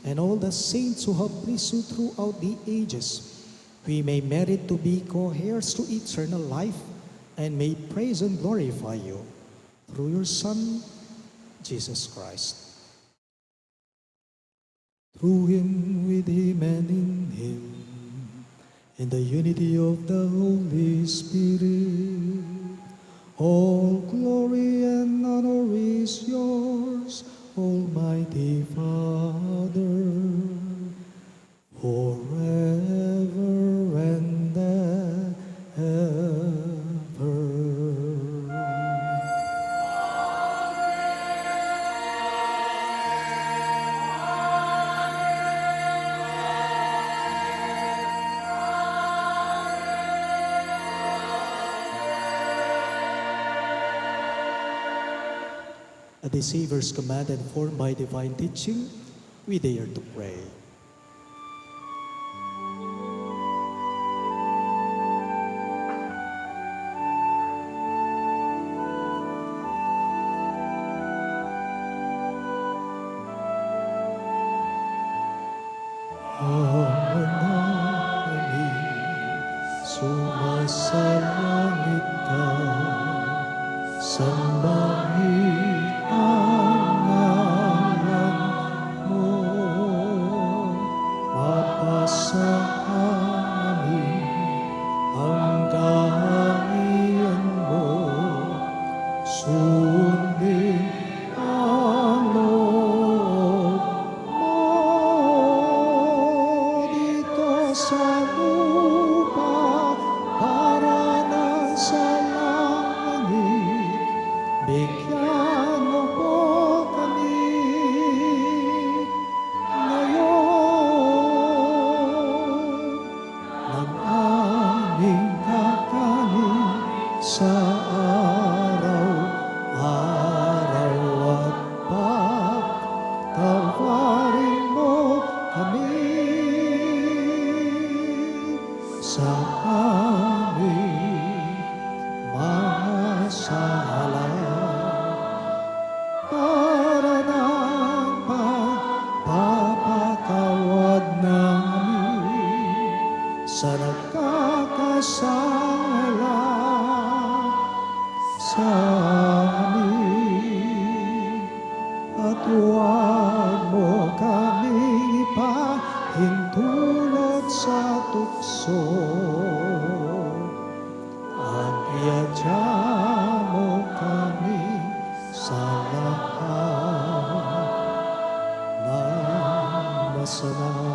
and all the saints who have pleased you throughout the ages, we may merit to be co-heirs to eternal life, and may praise and glorify you through your Son, Jesus Christ. Through him, with him, and in him, in the unity of the Holy Spirit, all glory and honor is yours, Almighty Father, forever and ever. At the Savior's command and formed by divine teaching, we dare to pray. Sumasalangit ka, sambahin ang ngalan mo, mapasa amin ang kahiyan mo, sundin ang loob mo dito sa lupa para na sa langit. Bigyan mo po kami ngayon ng aming kakanin sa araw-araw, at pagtawarin mo kami sa aming mga sala, para ng pagpapatawad namin sa nagkakasala sa amin, at huwag mo kami ipahintulot sa tukso, at iadya mo kami sa lahat ng masama.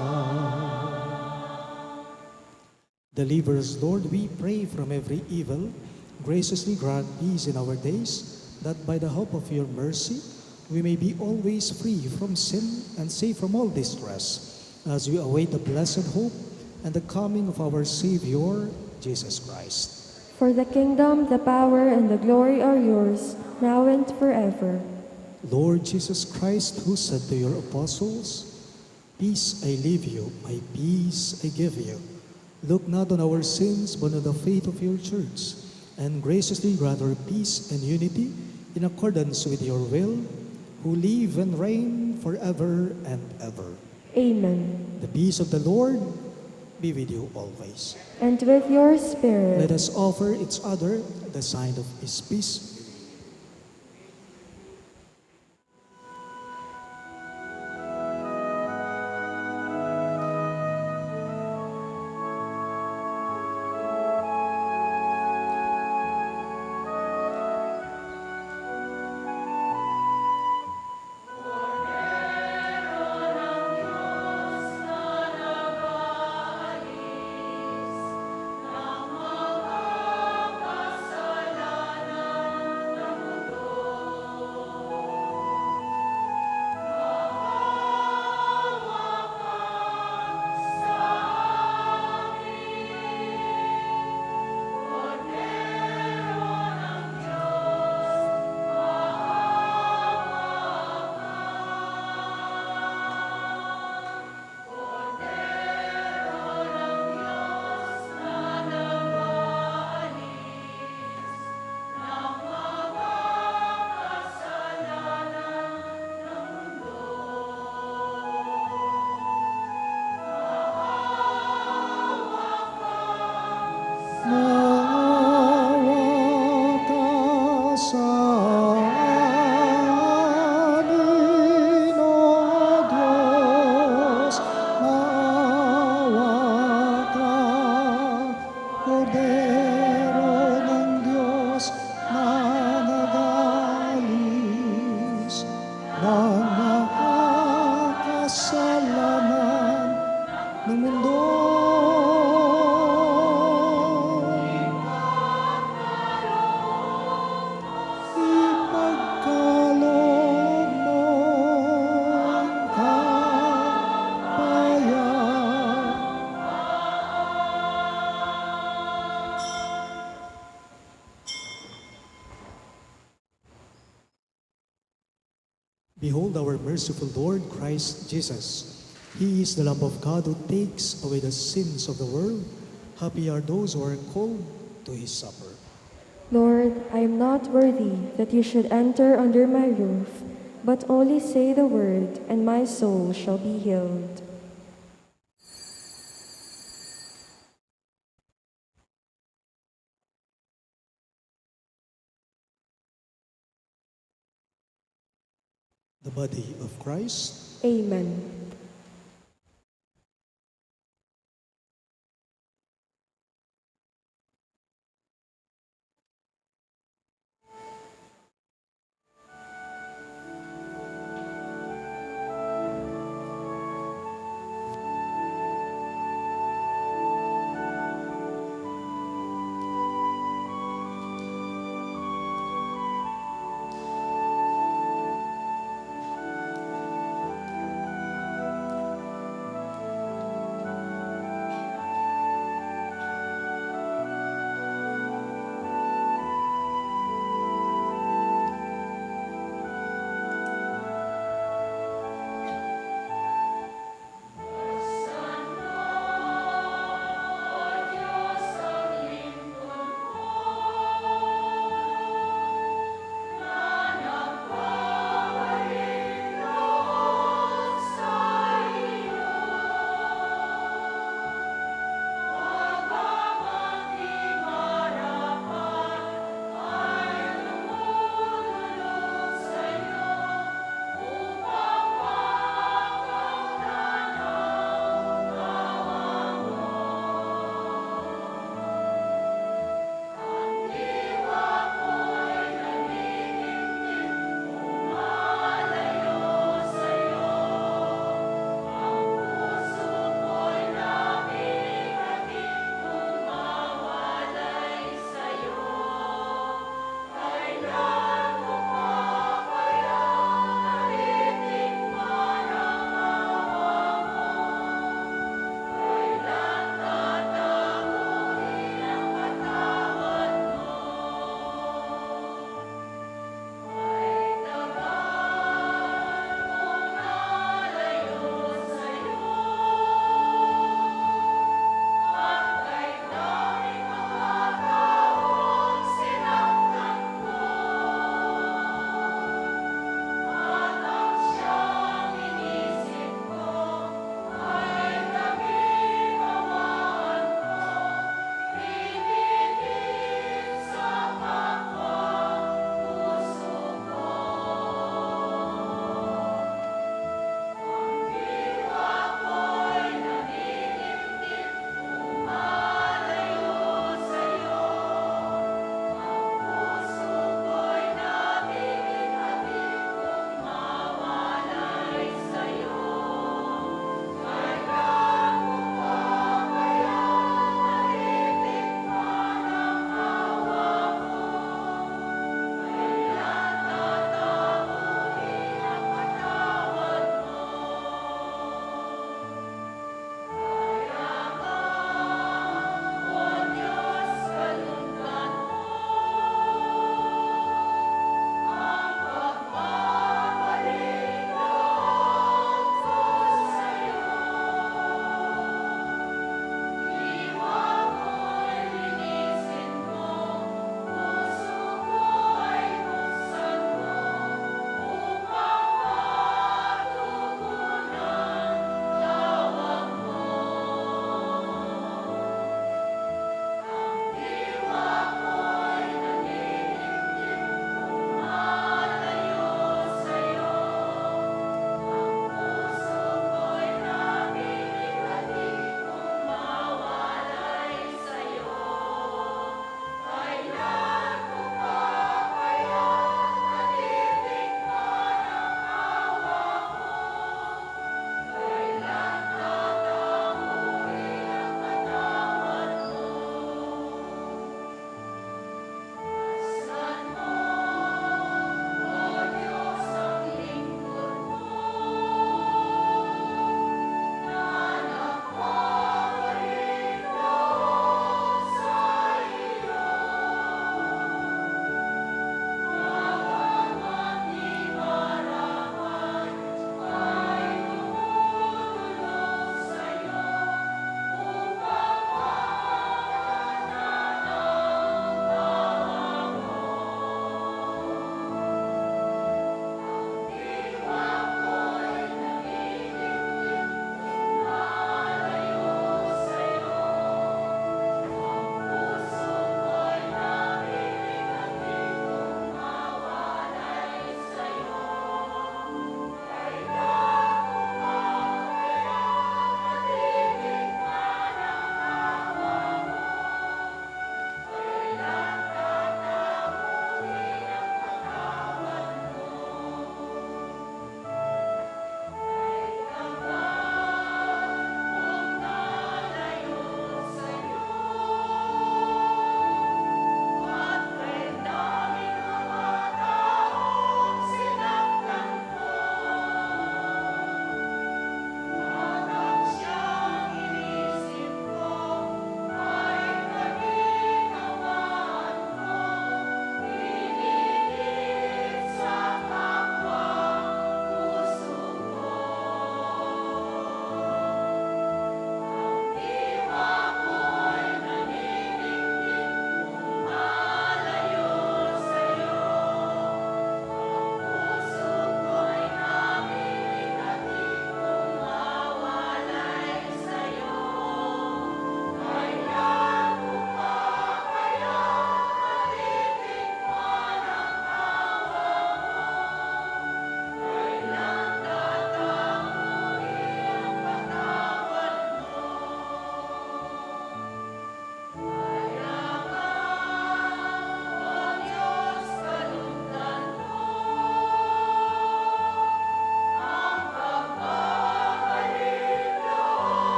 Deliver us, Lord, we pray, from every evil. Graciously grant peace in our days, that by the hope of your mercy, we may be always free from sin and safe from all distress, as we await the blessed hope and the coming of our Savior, Jesus Christ. For the kingdom, the power, and the glory are yours, now and forever. Lord Jesus Christ, who said to your apostles, "Peace I leave you, my peace I give you," look not on our sins, but on the faith of your church, and graciously grant her peace and unity in accordance with your will, who live and reign forever and ever. Amen. The peace of the Lord be with you always. And with your spirit. Let us offer each other the sign of His peace. Behold our merciful Lord Christ Jesus. He is the Lamb of God who takes away the sins of the world. Happy are those who are called to His supper. Lord, I am not worthy that you should enter under my roof, but only say the word, and my soul shall be healed. The body of Christ. Amen.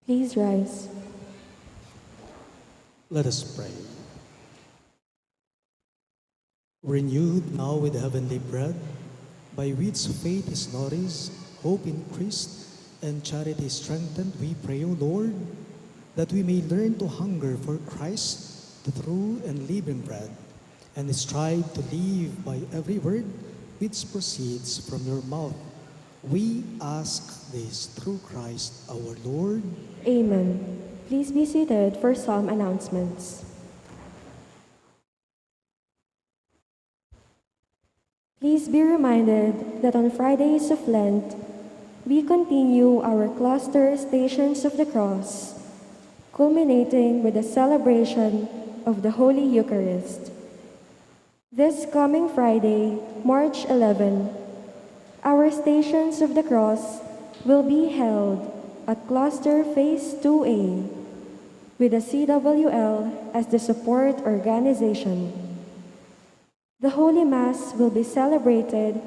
Please rise. Let us pray. Renewed now with heavenly bread, by which faith is nourished, hope increased, and charity strengthened, we pray, O Lord, that we may learn to hunger for Christ, the true and living bread, and strive to live by every word which proceeds from your mouth. We ask this through Christ our Lord. Amen. Please be seated for psalm announcements. Please be reminded that on Fridays of Lent, we continue our cluster Stations of the Cross, culminating with the celebration of the Holy Eucharist. This coming Friday, March 11, our Stations of the Cross will be held at Cluster Phase 2A, with the CWL as the support organization. The Holy Mass will be celebrated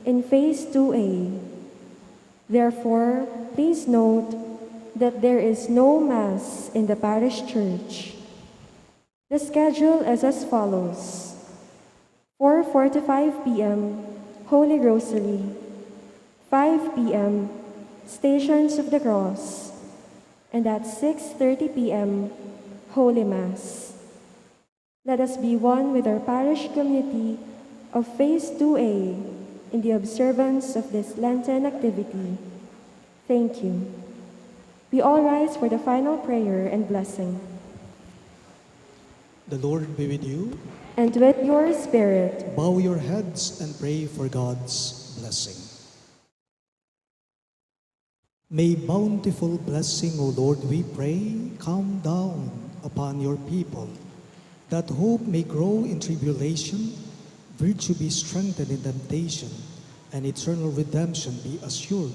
in Phase 2A. Therefore, please note that there is no Mass in the Parish Church. The schedule is as follows: 4:45 p.m., Holy Rosary; 5 p.m., Stations of the Cross; and at 6:30 p.m., Holy Mass. Let us be one with our parish community of Phase 2A in the observance of this Lenten activity. Thank you. We all rise for the final prayer and blessing. The Lord be with you. And with your spirit, Bow your heads and pray for God's blessing. May bountiful blessing, O Lord, we pray, come down upon your people, that hope may grow in tribulation, virtue be strengthened in temptation, and eternal redemption be assured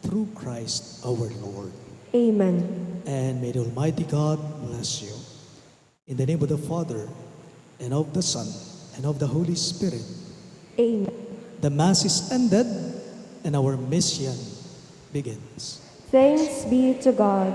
through Christ our Lord. Amen. And may the Almighty God bless you. In the name of the Father, and of the Son, and of the Holy Spirit. Amen. The Mass is ended, and our mission begins. Thanks be to God.